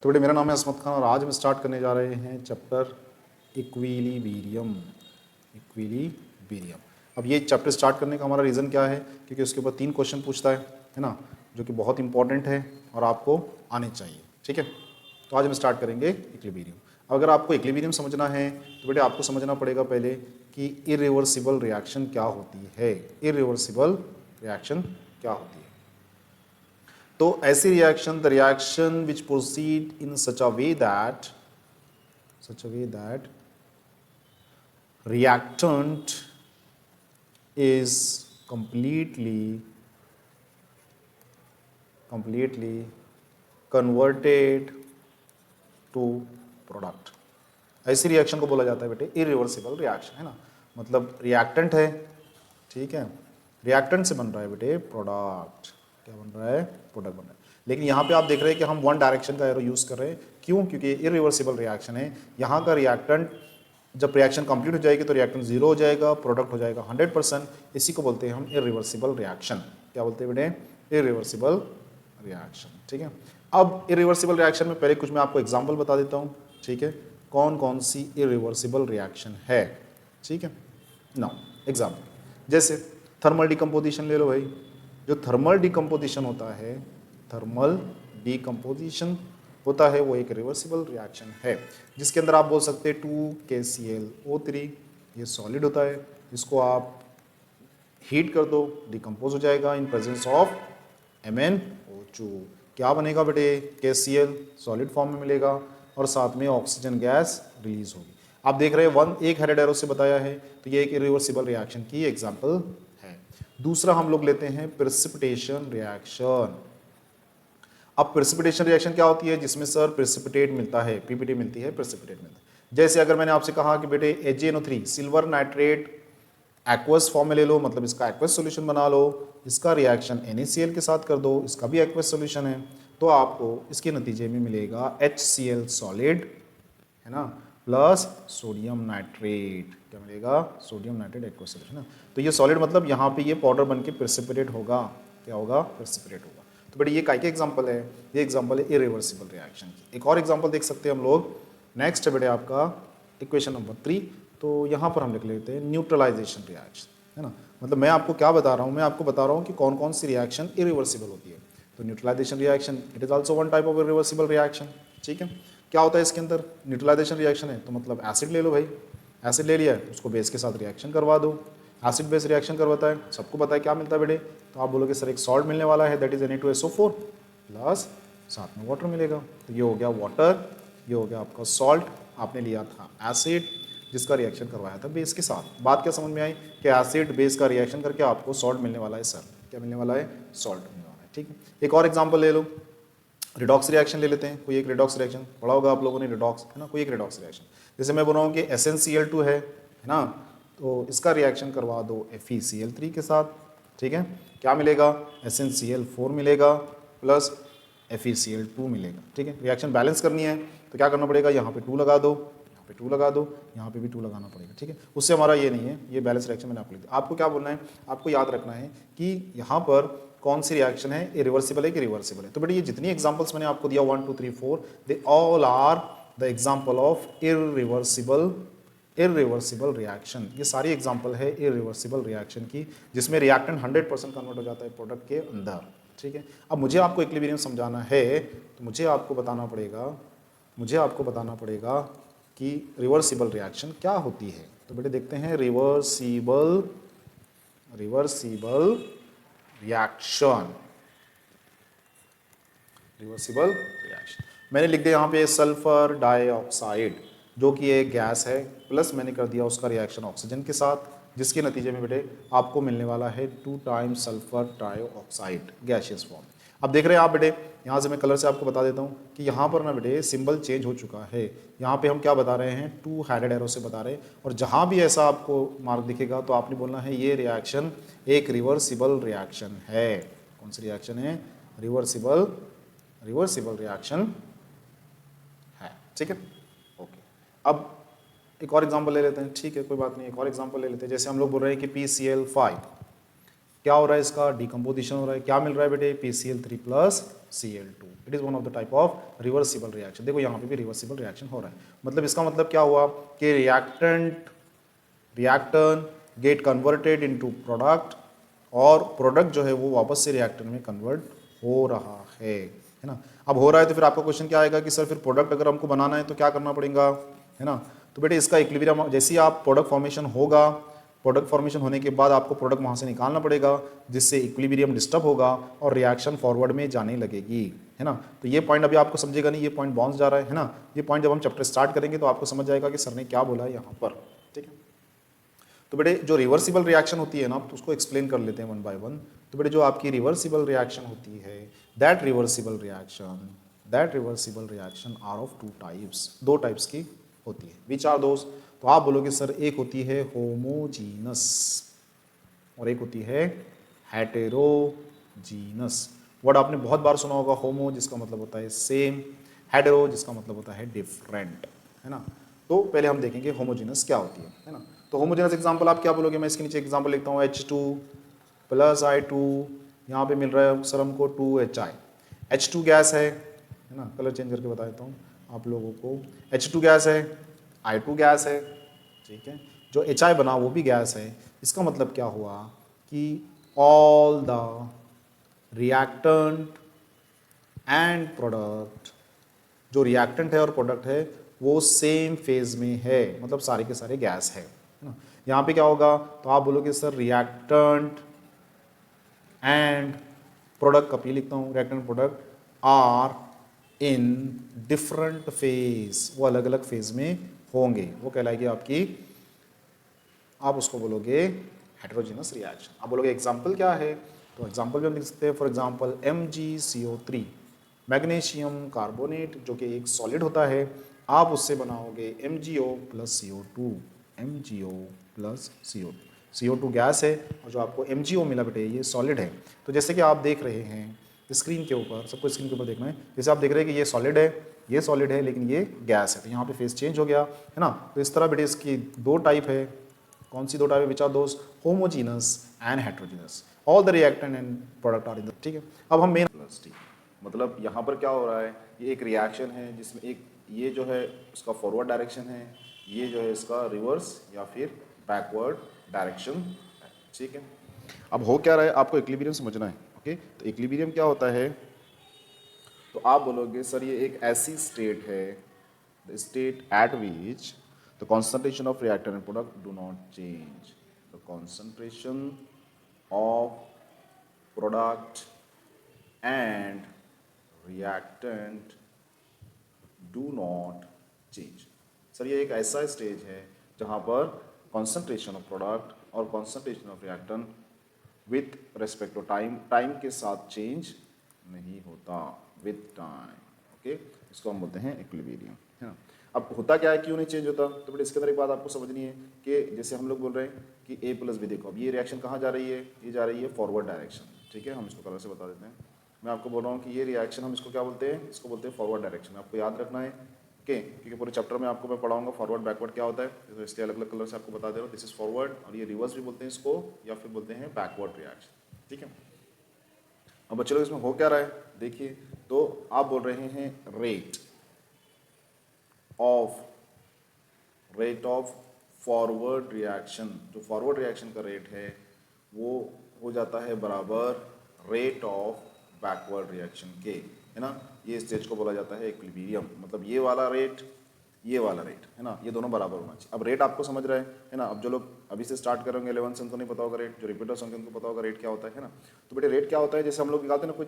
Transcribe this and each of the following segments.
तो बेटे मेरा नाम है असमत खान और आज हम स्टार्ट करने जा रहे हैं चैप्टर इक्विलिब्रियम। अब ये चैप्टर स्टार्ट करने का हमारा रीज़न क्या है, क्योंकि उसके ऊपर 3 क्वेश्चन पूछता है ना, जो कि बहुत इंपॉर्टेंट है और आपको आने चाहिए। ठीक है, तो आज हम स्टार्ट करेंगे इक्विलिब्रियम। अगर आपको इक्विलिब्रियम समझना है तो बेटे आपको समझना पड़ेगा पहले कि इरिवर्सिबल रिएक्शन क्या होती है। इरिवर्सिबल रिएक्शन क्या होती है? तो ऐसी reaction, the reaction which proceed in such a way that reactant is completely converted to product। ऐसी रिएक्शन को बोला जाता है बेटे इरिवर्सिबल रिएक्शन, है ना। मतलब रिएक्टेंट है, ठीक है, रिएक्टेंट से बन रहा है बेटे प्रोडक्ट। क्या बन रहा है? प्रोडक्ट बन रहा है। लेकिन यहाँ पे आप देख रहे हैं कि हम वन डायरेक्शन का एरो यूज़ कर रहे हैं। क्यों? क्योंकि इरिवर्सिबल रिएक्शन है। यहाँ का रिएक्टेंट जब रिएक्शन कंप्लीट हो जाएगी तो रिएक्टेंट 0 हो जाएगा, प्रोडक्ट हो जाएगा 100%। इसी को बोलते हैं हम इरिवर्सिबल रिएक्शन। क्या बोलते हैं बेटे? Irreversible reaction. ठीक है, अब इरिवर्सिबल रिएक्शन में पहले कुछ मैं आपको एग्जाम्पल बता देता हूँ। ठीक है, कौन कौन सी इरिवर्सिबल रिएक्शन है। ठीक है, नाउ एग्जाम्पल जैसे थर्मल डिकम्पोजिशन ले लो भाई। जो थर्मल डिकम्पोजिशन होता है, थर्मल डिकम्पोजिशन होता है, वो एक रिवर्सिबल रिएक्शन है, जिसके अंदर आप बोल सकते हैं 2KClO3, ये सॉलिड होता है, इसको आप हीट कर दो, डिकम्पोज हो जाएगा इन प्रेजेंस ऑफ MnO2। क्या बनेगा बेटे? KCl सॉलिड फॉर्म में मिलेगा और साथ में ऑक्सीजन गैस रिलीज होगी। आप देख रहे हैं एक हेडेड एरो से बताया है, तो ये एक इरिवर्सिबल रिएक्शन की एग्जांपल है। दूसरा हम लोग लेते हैं प्रेसिपिटेशन रिएक्शन। अब प्रेसिपिटेशन रिएक्शन क्या होती है? जिसमें सर प्रेसिपिटेट मिलता है, PPT मिलती है, प्रेसिपिटेट मिलता है। जैसे अगर मैंने आपसे कहा कि बेटे AgNO3 silver nitrate aqueous form में ले लो, मतलब इसका एक्वस सॉल्यूशन बना लो, इसका रिएक्शन NaCl के साथ कर दो, इसका भी एक्वस सॉल्यूशन है, तो आपको इसके नतीजे में मिलेगा HCl सॉलिड, है ना, प्लस सोडियम नाइट्रेट। क्या मिलेगा? सोडियम नाइट्रेट एक्वस सॉल्यूशन है। तो ये सॉलिड मतलब यहाँ पे ये पाउडर बन के प्रेसिपिटेट होगा। क्या होगा? प्रेसिपिटेट होगा। तो बेटे ये काय के एग्जाम्पल है? ये एग्जाम्पल है इरिवर्सिबल रिएक्शन की। एक और एग्जाम्पल देख सकते हैं हम लोग। नेक्स्ट है बेटे आपका इक्वेशन नंबर 3। तो यहाँ पर हम लिख लेते हैं न्यूट्रलाइजेशन रिएक्शन, है ना। मतलब मैं आपको क्या बता रहा हूँ? मैं आपको बता रहा हूँ कि कौन कौन सी रिएक्शन इरिवर्सिबल होती है। तो neutralisation reaction it is also one type of irreversible reaction. ठीक है, क्या होता है इसके अंदर? न्यूट्रलाइजेशन रिएक्शन है तो मतलब एसिड ले लो भाई, एसिड ले लिया है, उसको बेस के साथ रिएक्शन करवा दो। एसिड बेस रिएक्शन करवाता है, सबको पता है क्या मिलता है बेटे? तो आप बोलोगे सर एक सॉल्ट मिलने वाला है, दैट इज Na2SO4 प्लस साथ में वाटर मिलेगा। तो ये हो गया वाटर, ये हो गया आपका सॉल्ट। आपने लिया था एसिड जिसका रिएक्शन करवाया था बेस के साथ। बात क्या समझ में आई कि एसिड बेस का रिएक्शन करके आपको सॉल्ट मिलने वाला है। सर क्या मिलने वाला है? सॉल्ट मिलने वाला है। ठीक है, एक और एग्जांपल ले लो, रिडॉक्स रिएक्शन ले लेते हैं। कोई एक रिडॉक्स रिएक्शन पढ़ा होगा आप लोगों ने, रिडॉक्स, है ना। कोई एक रिडॉक्स रिएक्शन, जैसे मैं बोल रहा हूँ कि SnCl2 है ना, तो इसका रिएक्शन करवा दो FeCl3 के साथ। ठीक है, क्या मिलेगा? SnCl4 मिलेगा प्लस FeCl2 मिलेगा। ठीक है, रिएक्शन बैलेंस करनी है तो क्या करना पड़ेगा? यहाँ पे 2 लगा दो, यहाँ पे 2 लगा दो, यहाँ पे भी 2 लगाना पड़ेगा। ठीक है, उससे हमारा ये नहीं है, ये बैलेंस रिएक्शन मैंने आपको लिख दिया। आपको क्या बोलना है? आपको याद रखना है कि यहाँ पर कौन सी रिएक्शन है, इरिवर्सिबल है कि रिवर्सिबल है। तो बेटे ये जितनी एग्जांपल्स मैंने आपको दिया 1 2 3 4, they all are the example of irreversible reaction. ये सारी एग्जांपल है इरिवर्सिबल रिएक्शन की, जिसमें रिएक्टेंट 100% कन्वर्ट हो जाता है प्रोडक्ट के अंदर। ठीक है, अब मुझे आपको इक्विलिब्रियम समझाना है तो मुझे आपको बताना पड़ेगा कि रिवर्सिबल रिएक्शन क्या होती है। तो बेटे देखते हैं रिवर्सिबल रिएक्शन मैंने लिख दिया यहाँ पे सल्फर डाइऑक्साइड, जो कि एक गैस है, प्लस मैंने कर दिया उसका रिएक्शन ऑक्सीजन के साथ, जिसके नतीजे में बेटे आपको मिलने वाला है 2 times sulphur dioxide gaseous form. अब देख रहे हैं आप बेटे, यहाँ से मैं कलर से आपको बता देता हूँ कि यहाँ पर ना बेटे सिंबल चेंज हो चुका है। यहाँ पे हम क्या बता रहे हैं? 2 हेडेड एरो से बता रहे हैं। और जहाँ भी ऐसा आपको मार्क दिखेगा तो आपने बोलना है ये रिएक्शन एक रिवर्सिबल रिएक्शन है। कौन सी रिएक्शन है? रिवर्सिबल रिएक्शन है। ठीक है, ओके। अब एक और एग्जांपल ले लेते हैं। ठीक है, कोई बात नहीं, एक और एग्जांपल ले लेते हैं। जैसे हम लोग बोल रहे हैं कि PCl5 क्या हो रहा है, इसका डिकम्पोजिशन हो रहा है, क्या मिल रहा है बेटे, PCl3 plus Cl2। It is one of the type of reversible reaction. देखो यहाँ पे भी रिवर्सिबल रिएक्शन हो रहा है, मतलब इसका मतलब क्या हुआ कि reactant get converted into product, और प्रोडक्ट जो है वो वापस से रिएक्टेंट में कन्वर्ट हो रहा है ना। अब हो रहा है तो फिर आपका क्वेश्चन क्या आएगा कि सर फिर प्रोडक्ट अगर हमको बनाना है तो क्या करना पड़ेगा, है ना। तो बेटे इसका इक्विलिब्रियम, जैसे ही आप प्रोडक्ट फॉर्मेशन होगा, प्रोडक्ट फॉर्मेशन होने के बाद आपको प्रोडक्ट वहाँ से निकालना पड़ेगा, जिससे इक्विलिब्रियम डिस्टर्ब होगा और रिएक्शन फॉरवर्ड में जाने लगेगी, है ना। तो ये पॉइंट अभी आपको समझेगा नहीं, ये पॉइंट बाउंस जा रहा है ना। ये पॉइंट जब हम चैप्टर स्टार्ट करेंगे तो आपको समझ जाएगा कि सर ने क्या बोला है यहाँ पर, ठीक है। तो बेटे जो रिवर्सिबल रिएक्शन होती है ना, तो उसको एक्सप्लेन कर लेते हैं वन बाय वन। तो बेटे जो आपकी रिवर्सिबल रिएक्शन होती है, that reversible reaction are of two types, दो टाइप्स की होती है। विच आर दोस, तो आप बोलोगे सर एक होती है होमोजीनस और एक होती है हेटेरोजीनस। वर्ड आपने बहुत बार सुना होगा, होमो जिसका मतलब होता है सेम, हेटेरो जिसका मतलब होता है डिफरेंट, है ना। तो पहले हम देखेंगे होमोजीनस क्या होती है ना। तो होमोजेनस एग्जांपल आप क्या बोलोगे, मैं इसके नीचे एग्जांपल लिखता हूँ H2 प्लस I2, यहाँ पे मिल रहा है सर हमको 2HI। H2 गैस है ना, कलर चेंज करके बता देता हूँ आप लोगों को। H2 गैस है, I2 गैस है, ठीक है। जो HI बना वो भी गैस है। इसका मतलब क्या हुआ कि all the reactant and product, जो रिएक्टेंट है और प्रोडक्ट है वो सेम फेज में है, मतलब सारे के सारे गैस है ना। यहाँ पे क्या होगा, तो आप बोलोगे सर रिएक्टेंट एंड प्रोडक्ट, कभी लिखता हूँ reactant product are in different phase, वो अलग अलग फेज में होंगे, वो कहलाएगी आपकी, आप उसको बोलोगे हेटेरोजेनस रिएक्शन। आप बोलोगे एग्जाम्पल क्या है, तो एग्जाम्पल भी हम लिख सकते हैं, for example MgCO3 magnesium carbonate, जो कि एक सॉलिड होता है, आप उससे बनाओगे MgO plus CO2, MgO plus CO2। CO2 gas है और जो आपको MgO मिला बेटे ये सॉलिड है। तो जैसे कि आप देख रहे हैं स्क्रीन के ऊपर, सबको स्क्रीन के ऊपर देखना है, जैसे आप देख रहे हैं कि ये सॉलिड है लेकिन ये गैस है, तो यहाँ पे फेस चेंज हो गया, है ना। तो इस तरह बेटे इसकी दो टाइप है। कौन सी दो टाइप है, which are those, homogeneous and heterogeneous, all the reactant and product are in the, ठीक है। अब हम मेन प्लस टी, मतलब यहाँ पर क्या हो रहा है, ये एक रिएक्शन है जिसमें एक ये जो है इसका फॉरवर्ड डायरेक्शन है, ये जो है इसका रिवर्स या फिर बैकवर्ड डायरेक्शन है, ठीक है। अब हो क्या रहा है, आपको इक्विलिब्रियम समझना है, ओके। तो इक्विलिब्रियम क्या होता है, तो आप बोलोगे सर ये एक ऐसी स्टेट है, the state eight which the concentration of reactant and product do not change. The concentration of product and reactant do not change. Sir ये एक ऐसा स्टेज है जहाँ पर concentration of product और concentration of reactant with respect to time, time के साथ change नहीं होता, with time, ओके। इसको हम बोलते हैं इक्विलिब्रियम, है ना। अब होता क्या है, क्यों नहीं चेंज होता, तो बेटा इसके अंदर एक बात आपको समझनी है कि जैसे हम लोग बोल रहे हैं कि A प्लस B, देखो अब ये रिएक्शन कहाँ जा रही है, ये जा रही है फॉरवर्ड डायरेक्शन, ठीक है। हम इसको कलर से बता देते हैं। मैं आपको बोल रहा हूँ कि ये रिएक्शन हम इसको क्या बोलते हैं, इसको बोलते हैं फॉरवर्ड डायरेक्शन। आपको याद रखना है ओके, क्योंकि पूरे चैप्टर में आपको मैं पढ़ाऊंगा फॉरवर्ड बैकवर्ड क्या होता है, तो इसलिए अलग अलग कलर से आपको बता दे रहा हूँ। दिस इज फॉरवर्ड, और ये रिवर्स भी बोलते हैं इसको, या फिर बोलते हैं बैकवर्ड रिएक्शन, ठीक है। अब बच्चे लोग इसमें हो क्या रहा है देखिए, तो आप बोल रहे हैं रेट ऑफ फॉरवर्ड रिएक्शन, जो फॉरवर्ड रिएक्शन का रेट है वो हो जाता है बराबर रेट ऑफ बैकवर्ड रिएक्शन के, है ना। ये स्टेज को बोला जाता है इक्विलिब्रियम, मतलब ये वाला रेट है ना, ये दोनों बराबर होना चाहिए। अब रेट आपको समझ रहे हैं, है ना। अब जो लोग अभी से स्टार्ट करेंगे 11 से उनको नहीं पता होगा रेट, जो रिपीटर्स होंगे उनको पता होगा रेट क्या होता है ना। तो बेटे रेट क्या होता है, जैसे हम लोग निकालते हैं ना, कोई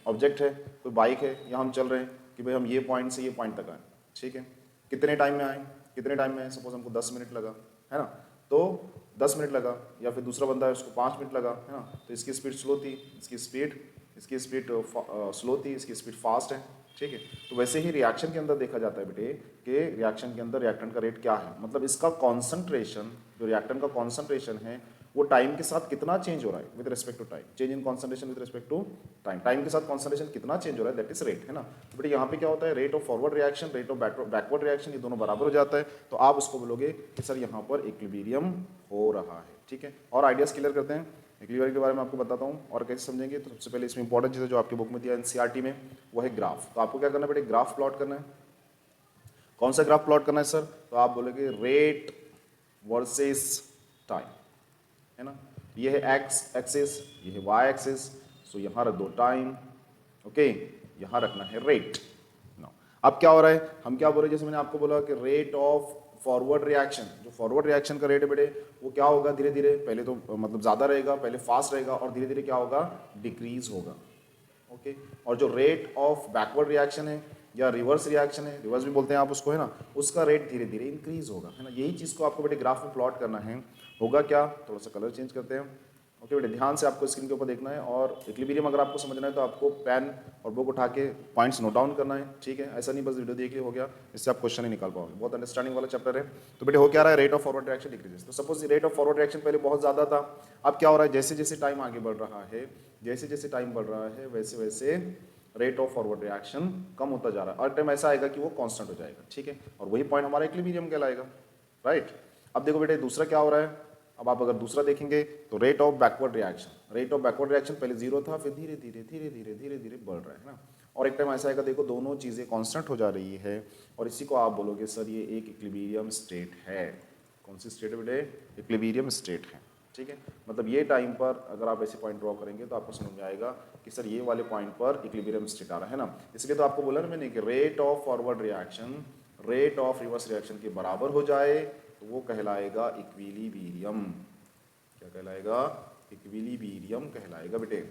ऑब्जेक्ट है, कोई बाइक है, या हम चल रहे हैं कि भाई हम ये पॉइंट से ये पॉइंट तक आए, ठीक है। कितने टाइम में आए, कितने टाइम में, सपोज हमको 10 मिनट लगा, है ना, तो 10 मिनट लगा, या फिर दूसरा बंदा है उसको 5 मिनट लगा, है ना। तो इसकी स्पीड स्लो थी, इसकी स्पीड स्लो थी, इसकी स्पीड फास्ट है, ठीक है। तो वैसे ही रिएक्शन के अंदर देखा जाता है बेटे कि रिएक्शन के अंदर रिएक्टेंट का रेट क्या है, मतलब इसका कॉन्सेंट्रेशन, जो रिएक्टेंट का कॉन्सेंट्रेशन है वो टाइम के साथ कितना चेंज हो रहा है with respect to time, change in concentration with respect to time, time के साथ कॉन्सेंट्रेशन कितना चेंज हो रहा है, दैट इज रेट, है ना। तो बेटे यहाँ पे क्या होता है, rate of forward reaction, rate of backward reaction, ये दोनों बराबर हो जाता है, तो आप उसको बोलोगे कि सर यहाँ पर इक्विलिब्रियम हो रहा है, ठीक है। और आइडियाज क्लियर करते हैं। इक्विलिब्रियम के बारे में आपको बताता हूँ और कैसे समझेंगे। तो सबसे पहले इसमें इंपॉर्टेंट चीज़ जो आपकी बुक में दिया एनसीईआरटी में वो है ग्राफ। तो आपको क्या करना है बेटे, ग्राफ प्लॉट करना है। कौन सा ग्राफ प्लॉट करना है सर? तो आप बोलोगे रेट वर्सेस टाइम, है ना। ये है एक्स एक्सिस, ये है वाई एक्सिस, सो यहाँ रख दो टाइम, ओके, यहाँ रखना है रेट। अब क्या हो रहा है, हम क्या बोल रहे हैं, जैसे मैंने आपको बोला कि रेट ऑफ फॉरवर्ड रिएक्शन, जो फॉरवर्ड रिएक्शन का रेट है बेटे वो क्या होगा, धीरे धीरे, पहले तो मतलब ज़्यादा रहेगा, पहले फास्ट रहेगा और धीरे धीरे क्या होगा, डिक्रीज होगा, ओके। और जो रेट ऑफ बैकवर्ड रिएक्शन है या रिवर्स रिएक्शन है, रिवर्स भी बोलते हैं आप उसको, है ना, उसका रेट धीरे धीरे इंक्रीज होगा, है ना। यही चीज़ को आपको बेटे ग्राफ में प्लॉट करना है। होगा क्या, थोड़ा सा कलर चेंज करते हैं, ओके बेटे, ध्यान से आपको स्क्रीन के ऊपर देखना है। और इक्विलिब्रियम अगर आपको समझना है तो आपको पेन और बुक उठा के पॉइंट्स नोट डाउन करना है, ठीक है। ऐसा नहीं बस वीडियो देख लिया हो गया, इससे आप क्वेश्चन ही निकाल पाओगे। बहुत अंडरस्टैंडिंग वाला चैप्टर है। तो बेटे हो क्या रहा है, rate of forward reaction decreases. तो suppose rate of forward reaction पहले बहुत ज़्यादा था, अब क्या हो रहा है, जैसे जैसे टाइम आगे बढ़ रहा है, जैसे जैसे टाइम बढ़ रहा है वैसे वैसे रेट ऑफ फॉरवर्ड रिएक्शन कम होता जा रहा है और टाइम ऐसा आएगा कि वो कांस्टेंट हो जाएगा, ठीक है। और वही पॉइंट हमारा इक्विलिब्रियम कहलाएगा, राइट। अब देखो बेटे दूसरा क्या हो रहा है, अब आप अगर दूसरा देखेंगे तो rate of backward reaction, rate of backward reaction पहले जीरो था, फिर धीरे धीरे धीरे धीरे धीरे धीरे बढ़ रहा है ना। और एक टाइम ऐसा आएगा, देखो दोनों चीज़ें कांस्टेंट हो जा रही है और इसी को आप बोलोगे सर ये एक इक्विलिब्रियम स्टेट है। कौन सी स्टेट है बेटे, इक्विलिब्रियम स्टेट है, ठीक है। मतलब ये टाइम पर अगर आप ऐसे पॉइंट ड्रॉ करेंगे तो आपको समझ में आएगा कि सर ये वाले पॉइंट पर इक्विलिब्रियम स्टेट आ रहा है ना। इसलिए तो आपको बोला ना मैंने कि rate of forward reaction rate of reverse reaction के बराबर हो जाए तो वो कहलाएगा इक्विलिब्रियम। क्या कहलाएगा, इक्विलिब्रियम कहलाएगा बेटे,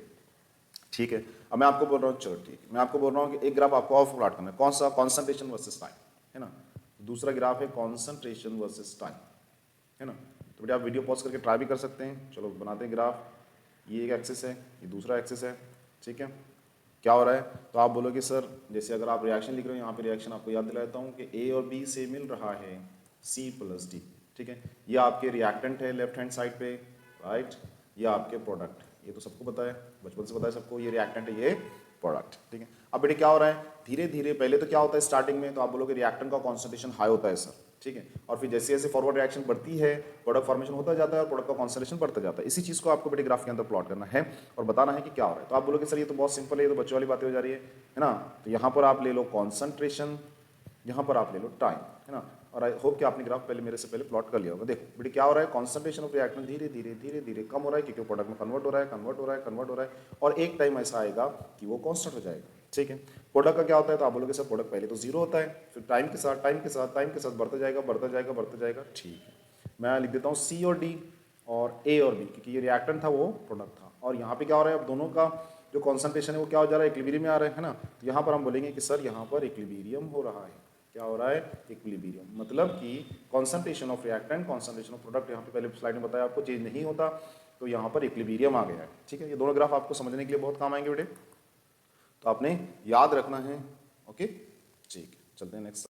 ठीक है। अब मैं आपको बोल रहा हूँ, चलो ठीक है, मैं आपको बोल रहा हूँ कि एक ग्राफ आपको और प्लॉट करना है, कौन सा, कॉन्सेंट्रेशन वर्सेस टाइम, है ना। दूसरा ग्राफ है कॉन्सेंट्रेशन वर्सेस टाइम, है ना। तो बेटे आप वीडियो पॉज करके ट्राई भी कर सकते हैं। चलो बनाते हैं ग्राफ। ये एक एक्सिस है, ये दूसरा एक्सिस है, ठीक है। क्या हो रहा है, तो आप बोलोगे सर जैसे अगर आप रिएक्शन लिख रहे हो, यहाँ पे रिएक्शन आपको याद दिलाता हूँ कि ए और बी से मिल रहा है सी प्लस डी, ठीक है। ये आपके रिएक्टेंट है लेफ्ट हैंड साइड पे, राइट। ये आपके प्रोडक्ट, ये तो सबको पता है, बचपन से पता है सबको, ये रिएक्टेंट है, ये प्रोडक्ट, ठीक है। अब बेटे क्या हो रहा है, धीरे धीरे पहले तो क्या होता है स्टार्टिंग में, तो आप बोलोगे रिएक्टेंट का कॉन्सेंट्रेशन हाई होता है सर, ठीक है। और फिर जैसे जैसे फॉरवर्ड रिएक्शन बढ़ती है प्रोडक्ट फॉर्मेशन होता जाता है और प्रोडक्ट का कॉन्सेंट्रेशन बढ़ता जाता है। इसी चीज़ को आपको बेटे ग्राफ के अंदर प्लॉट करना है और बताना है कि क्या हो रहा है। तो आप बोलोगे सर ये तो बहुत सिंपल है, ये तो बच्चों वाली बातें हो जा रही है ना। तो यहाँ पर आप ले लो कॉन्सेंट्रेशन, यहाँ पर आप ले लो टाइम, है ना। और आई होप कि आपने ग्राफ पहले मेरे से पहले प्लॉट कर लिया होगा। देखो बेटे क्या हो रहा है, कॉन्सेंट्रेशन ऑफ रिएक्टेंट धीरे धीरे धीरे धीरे कम हो रहा है क्योंकि प्रोडक्ट में कन्वर्ट हो रहा है, कन्वर्ट हो रहा है, कन्वर्ट हो रहा है और एक टाइम ऐसा आएगा कि वो कांस्टेंट हो जाएगा, ठीक है। प्रोडक्ट का क्या होता है, तो आप बोलोगे सर प्रोडक्ट पहले तो जीरो होता है, फिर टाइम के साथ टाइम के साथ टाइम के साथ बढ़ता जाएगा बढ़ता जाएगा बढ़ता जाएगा, ठीक है। मैं लिख देता हूँ सी और डी और ए और बी, क्योंकि ये रिएक्टेंट था वो प्रोडक्ट था। और यहाँ पे क्या हो रहा है, अब दोनों का जो कॉन्सेंट्रेशन है वो क्या हो जा रहा है, इक्विलिब्रियम में आ रहा है ना। तो यहाँ पर हम बोलेंगे कि सर यहाँ पर इक्विलिब्रियम हो रहा है। क्या हो रहा है, इक्विलिब्रियम, मतलब कि concentration of reactant concentration of product, यहाँ पे पहले स्लाइड में बताया आपको चेंज नहीं होता, तो यहाँ पर इक्विलिब्रियम आ गया है, ठीक है। ये दोनों ग्राफ आपको समझने के लिए बहुत काम आएंगे बेटे, तो आपने याद रखना है, ओके, ठीक है। चलते हैं नेक्स्ट।